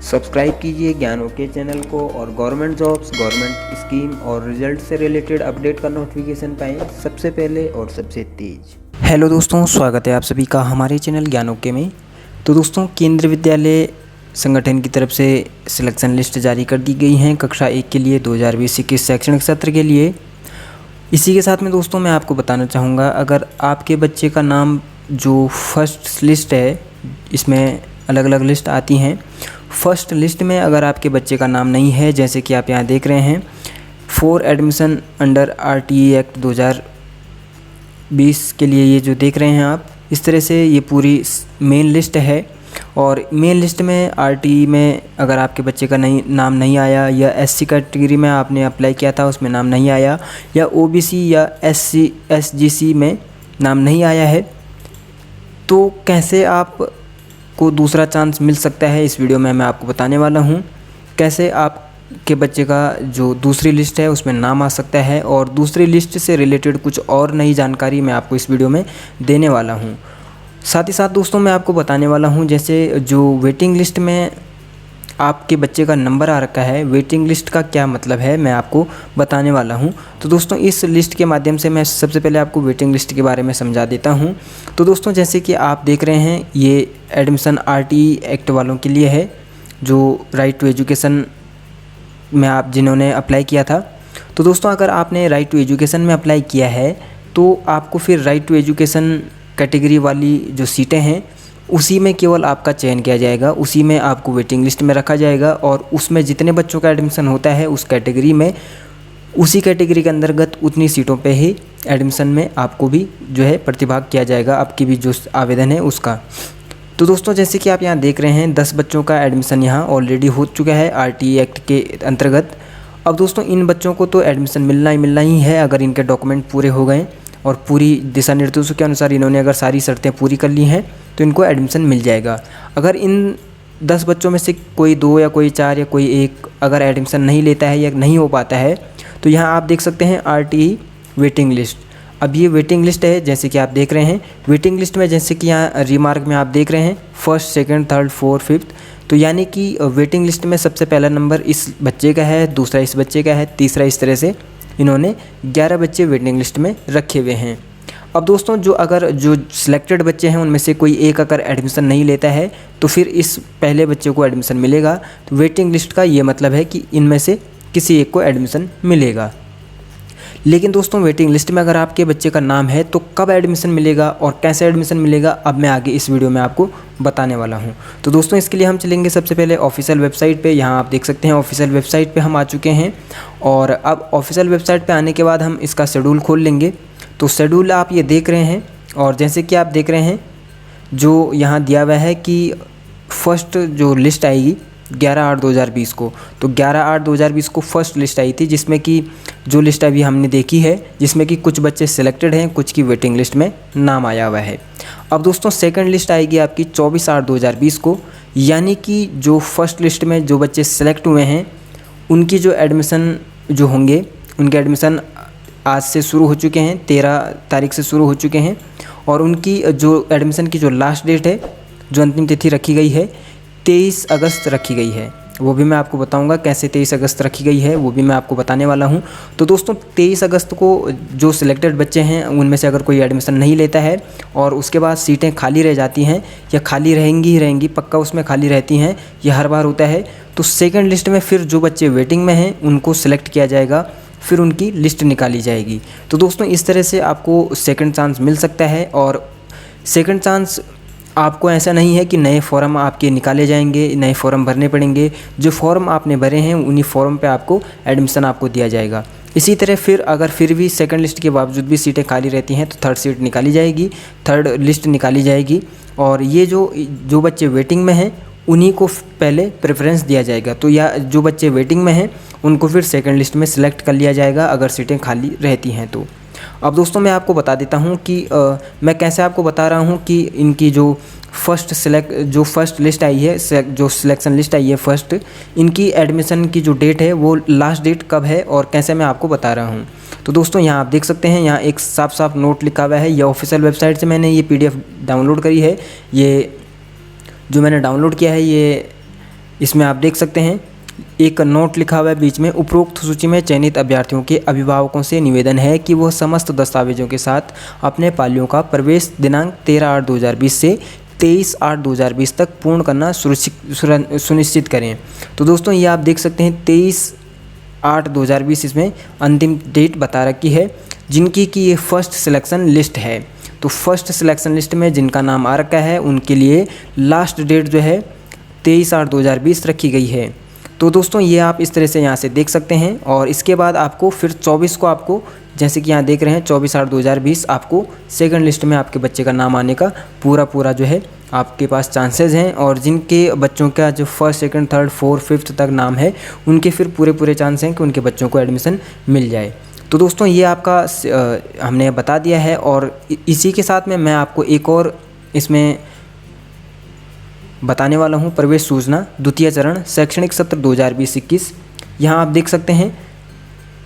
Subscribe कीजिए ज्ञान okay channel को और गवर्नमेंट जॉब्स, गवर्नमेंट स्कीम और रिजल्ट से रिलेटेड अपडेट का नोटिफिकेशन पाएँ सबसे पहले और सबसे तेज। हेलो दोस्तों, स्वागत है आप सभी का हमारे चैनल ज्ञान ओके में। तो दोस्तों, केंद्रीय विद्यालय संगठन की तरफ से सिलेक्शन लिस्ट जारी कर दी गई हैं कक्षा 1 के लिए 2020-21 शैक्षणिक सत्र के लिए। इसी के साथ में दोस्तों मैं आपको बताना चाहूँगा, अगर आपके बच्चे का नाम जो फर्स्ट लिस्ट है, इसमें अलग अलग लिस्ट आती हैं। फर्स्ट लिस्ट में अगर आपके बच्चे का नाम नहीं है, जैसे कि आप यहाँ देख रहे हैं, for admission under RTE act 2020 के लिए ये जो देख रहे हैं आप, इस तरह से ये पूरी मेन लिस्ट है। और मेन लिस्ट में RTE में अगर आपके बच्चे का नाम नहीं आया, या SC कैटेगरी में आपने अप्लाई किया था उसमें नाम नहीं आया, या OBC या SC SGC में नाम नहीं आया है, तो कैसे आप को दूसरा चांस मिल सकता है, इस वीडियो में मैं आपको बताने वाला हूं। कैसे आपके बच्चे का जो दूसरी लिस्ट है उसमें नाम आ सकता है, और दूसरी लिस्ट से रिलेटेड कुछ और नई जानकारी मैं आपको इस वीडियो में देने वाला हूं। साथ ही साथ दोस्तों मैं आपको बताने वाला हूं, जैसे जो वेटिंग लिस्ट में आपके बच्चे का नंबर आ रखा है, वेटिंग लिस्ट का क्या मतलब है मैं आपको बताने वाला हूं। तो दोस्तों, इस लिस्ट के माध्यम से मैं सबसे पहले आपको वेटिंग लिस्ट के बारे में समझा देता हूं। तो दोस्तों, जैसे कि आप देख रहे हैं, ये एडमिशन RTE एक्ट वालों के लिए है, जो राइट टू एजुकेशन में आप जिन्होंने अप्लाई किया था। तो दोस्तों, अगर आपने राइट टू एजुकेशन में अप्लाई किया है तो आपको फिर राइट टू एजुकेशन कैटेगरी वाली जो सीटें हैं उसी में केवल आपका चयन किया जाएगा, उसी में आपको वेटिंग लिस्ट में रखा जाएगा, और उसमें जितने बच्चों का एडमिशन होता है उस कैटेगरी में, उसी कैटेगरी के अंतर्गत उतनी सीटों पे ही एडमिशन में आपको भी जो है प्रतिभाग किया जाएगा, आपकी भी जो आवेदन है उसका। तो दोस्तों, जैसे कि आप यहाँ देख रहे हैं, 10 बच्चों का एडमिशन यहाँ ऑलरेडी हो चुका है RTE एक्ट के अंतर्गत। अब दोस्तों, इन बच्चों को तो एडमिशन मिलना ही है अगर इनके डॉक्यूमेंट पूरे हो गए और पूरी दिशा निर्देशों के अनुसार इन्होंने अगर सारी शर्तें पूरी कर ली हैं तो इनको एडमिशन मिल जाएगा। अगर इन 10 बच्चों में से कोई 2 या कोई 4 या कोई 1 अगर एडमिशन नहीं लेता है या नहीं हो पाता है, तो यहाँ आप देख सकते हैं RTE वेटिंग लिस्ट। अब ये वेटिंग लिस्ट है, जैसे कि आप देख रहे हैं। वेटिंग लिस्ट में जैसे कि यहाँ रिमार्क में आप देख रहे हैं, first, second, third, fourth, fifth, तो यानी कि वेटिंग लिस्ट में सबसे पहला नंबर इस बच्चे का है, दूसरा इस बच्चे का है, तीसरा, इस तरह से इन्होंने 11 बच्चे वेटिंग लिस्ट में रखे हुए हैं। अब दोस्तों, जो सिलेक्टेड बच्चे हैं उनमें से कोई एक अगर एडमिशन नहीं लेता है तो फिर इस पहले बच्चे को एडमिशन मिलेगा। तो वेटिंग लिस्ट का ये मतलब है कि इनमें से किसी एक को एडमिशन मिलेगा। लेकिन दोस्तों, वेटिंग लिस्ट में अगर आपके बच्चे का नाम है तो कब एडमिशन मिलेगा और कैसे एडमिशन मिलेगा, अब मैं आगे इस वीडियो में आपको बताने वाला हूं। तो दोस्तों, इसके लिए हम चलेंगे सबसे पहले ऑफिशियल वेबसाइट पे। यहाँ आप देख सकते हैं ऑफिशियल वेबसाइट पे हम आ चुके हैं, और अब ऑफिशियल वेबसाइट पे आने के बाद हम इसका शेड्यूल खोल लेंगे। तो शेड्यूल आप ये देख रहे हैं, और जैसे कि आप देख रहे हैं, जो यहाँ दिया हुआ है कि फर्स्ट जो लिस्ट आएगी 11/8/2020 को, तो 11/8/2020 को फर्स्ट लिस्ट आई थी, जिसमें कि जो लिस्ट अभी हमने देखी है, जिसमें कि कुछ बच्चे सिलेक्टेड हैं, कुछ की वेटिंग लिस्ट में नाम आया हुआ है। अब दोस्तों, सेकंड लिस्ट आएगी आपकी 24/8/2020 को, यानी कि जो फर्स्ट लिस्ट में जो बच्चे सेलेक्ट हुए हैं उनकी जो एडमिशन जो होंगे, उनके एडमिशन आज से शुरू हो चुके हैं, 13 तारीख से शुरू हो चुके हैं, और उनकी जो एडमिशन की जो लास्ट डेट है, जो अंतिम तिथि रखी गई है, 23 अगस्त रखी गई है। वो भी मैं आपको बताऊंगा कैसे 23 अगस्त रखी गई है, वो भी मैं आपको बताने वाला हूं। तो दोस्तों, 23 अगस्त को जो सिलेक्टेड बच्चे हैं उनमें से अगर कोई एडमिशन नहीं लेता है और उसके बाद सीटें खाली रह जाती हैं, या खाली रहेंगी ही रहेंगी, पक्का उसमें खाली रहती हैं, ये हर बार होता है, तो सेकेंड लिस्ट में फिर जो बच्चे वेटिंग में हैं उनको सिलेक्ट किया जाएगा, फिर उनकी लिस्ट निकाली जाएगी। तो दोस्तों, इस तरह से आपको सेकंड चांस मिल सकता है। और सेकंड चांस आपको ऐसा नहीं है कि नए फॉर्म आपके निकाले जाएंगे, नए फॉर्म भरने पड़ेंगे। जो फॉर्म आपने भरे हैं उन्हीं फॉर्म पे आपको एडमिशन आपको दिया जाएगा। इसी तरह फिर अगर फिर भी सेकंड लिस्ट के बावजूद भी सीटें खाली रहती हैं तो थर्ड सीट निकाली जाएगी, थर्ड लिस्ट निकाली जाएगी, और ये जो बच्चे वेटिंग में हैं उन्हीं को पहले प्रेफरेंस दिया जाएगा। तो या जो बच्चे वेटिंग में हैं उनको फिर सेकंड लिस्ट में सिलेक्ट कर लिया जाएगा अगर सीटें खाली रहती हैं तो। अब दोस्तों, मैं आपको बता देता हूं कि मैं कैसे आपको बता रहा हूं कि इनकी जो फर्स्ट लिस्ट आई है, जो सिलेक्शन लिस्ट आई है फर्स्ट, इनकी एडमिशन की जो डेट है वो लास्ट डेट कब है और कैसे मैं आपको बता रहा हूं। तो दोस्तों, यहाँ आप देख सकते हैं, यहाँ एक साफ साफ नोट लिखा हुआ है। ये ऑफिशियल वेबसाइट से मैंने ये PDF डाउनलोड करी है। ये जो मैंने डाउनलोड किया है, ये इसमें आप देख सकते हैं एक नोट लिखा हुआ है बीच में, उपरोक्त सूची में चयनित अभ्यर्थियों के अभिभावकों से निवेदन है कि वह समस्त दस्तावेजों के साथ अपने पालियों का प्रवेश दिनांक 13/8/2020 से 23/8/2020 तक पूर्ण करना सुनिश्चित करें। तो दोस्तों ये आप देख सकते हैं 23/8/2020 इसमें अंतिम डेट बता रखी है, जिनकी कि ये फर्स्ट सिलेक्शन लिस्ट है। तो फर्स्ट सिलेक्शन लिस्ट में जिनका नाम आ रखा है उनके लिए लास्ट डेट जो है 23/8/2020 रखी गई है। तो दोस्तों ये आप इस तरह से यहाँ से देख सकते हैं। और इसके बाद आपको फिर 24 को आपको, जैसे कि यहाँ देख रहे हैं 24/8/2020 आपको सेकंड लिस्ट में आपके बच्चे का नाम आने का पूरा जो है आपके पास चांसेस हैं। और जिनके बच्चों का जो first second third fourth fifth तक नाम है उनके फिर पूरे चांस हैं कि उनके बच्चों को एडमिशन मिल जाए। तो दोस्तों ये आपका हमने बता दिया है। और इसी के साथ में मैं आपको एक और इसमें बताने वाला हूँ, प्रवेश सूचना द्वितीय चरण शैक्षणिक सत्र 2020-21। यहाँ आप देख सकते हैं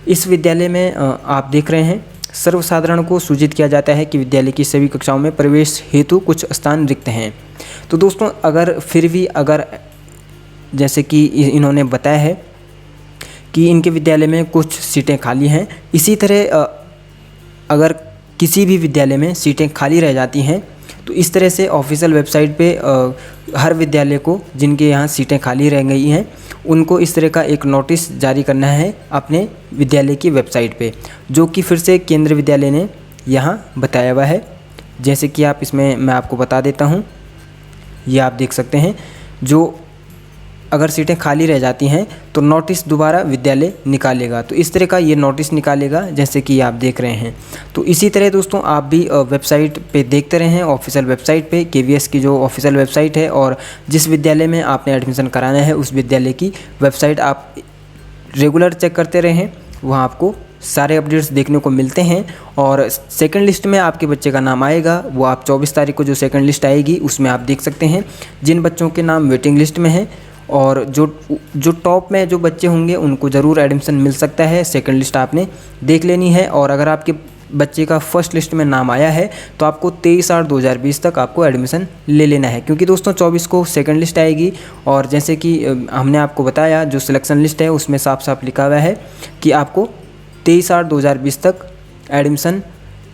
इस विद्यालय में आप देख रहे हैं सर्वसाधारण को सूचित किया जाता है कि विद्यालय की सभी कक्षाओं में प्रवेश हेतु कुछ स्थान रिक्त हैं। तो दोस्तों अगर जैसे कि इन्होंने बताया है कि इनके विद्यालय में कुछ सीटें खाली हैं, इसी तरह अगर किसी भी विद्यालय में सीटें खाली रह जाती हैं तो इस तरह से ऑफिशियल वेबसाइट पे हर विद्यालय को जिनके यहाँ सीटें खाली रह गई हैं उनको इस तरह का एक नोटिस जारी करना है अपने विद्यालय की वेबसाइट पे, जो कि फिर से केंद्रीय विद्यालय ने यहाँ बताया हुआ है। जैसे कि आप इसमें मैं आपको बता देता हूँ, ये आप देख सकते हैं जो अगर सीटें खाली रह जाती हैं तो नोटिस दोबारा विद्यालय निकालेगा। तो इस तरह का ये नोटिस निकालेगा जैसे कि आप देख रहे हैं। तो इसी तरह दोस्तों आप भी वेबसाइट पे देखते रहें, ऑफिशियल वेबसाइट पे KVS की जो ऑफिशियल वेबसाइट है, और जिस विद्यालय में आपने एडमिशन कराना है उस विद्यालय की वेबसाइट आप रेगुलर चेक करते रहें, वहाँ आपको सारे अपडेट्स देखने को मिलते हैं। और सेकंड लिस्ट में आपके बच्चे का नाम आएगा, वो आप 24 तारीख को जो सेकंड लिस्ट आएगी उसमें आप देख सकते हैं जिन बच्चों के नाम वेटिंग लिस्ट में है और जो टॉप में जो बच्चे होंगे उनको ज़रूर एडमिशन मिल सकता है। सेकंड लिस्ट आपने देख लेनी है। और अगर आपके बच्चे का फर्स्ट लिस्ट में नाम आया है तो आपको 23/8/2020 तक आपको एडमिशन ले लेना है, क्योंकि दोस्तों 24 को सेकंड लिस्ट आएगी। और जैसे कि हमने आपको बताया जो सिलेक्शन लिस्ट है उसमें साफ साफ लिखा हुआ है कि आपको 23/8/2020 तक एडमिशन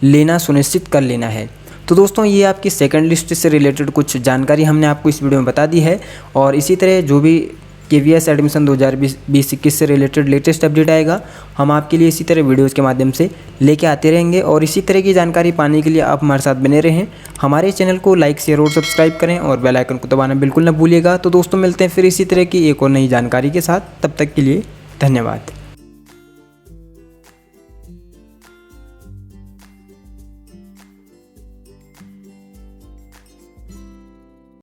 लेना सुनिश्चित कर लेना है। तो दोस्तों ये आपकी सेकंड लिस्ट से रिलेटेड कुछ जानकारी हमने आपको इस वीडियो में बता दी है। और इसी तरह जो भी KVS एडमिशन 2020-21 से रिलेटेड लेटेस्ट अपडेट आएगा हम आपके लिए इसी तरह वीडियोज़ के माध्यम से लेके आते रहेंगे। और इसी तरह की जानकारी पाने के लिए आप हमारे साथ बने रहें, हमारे चैनल को लाइक शेयर और सब्सक्राइब करें और बेल आइकन को दबाना बिल्कुल ना भूलिएगा। तो दोस्तों मिलते हैं फिर इसी तरह की एक और नई जानकारी के साथ, तब तक के लिए धन्यवाद।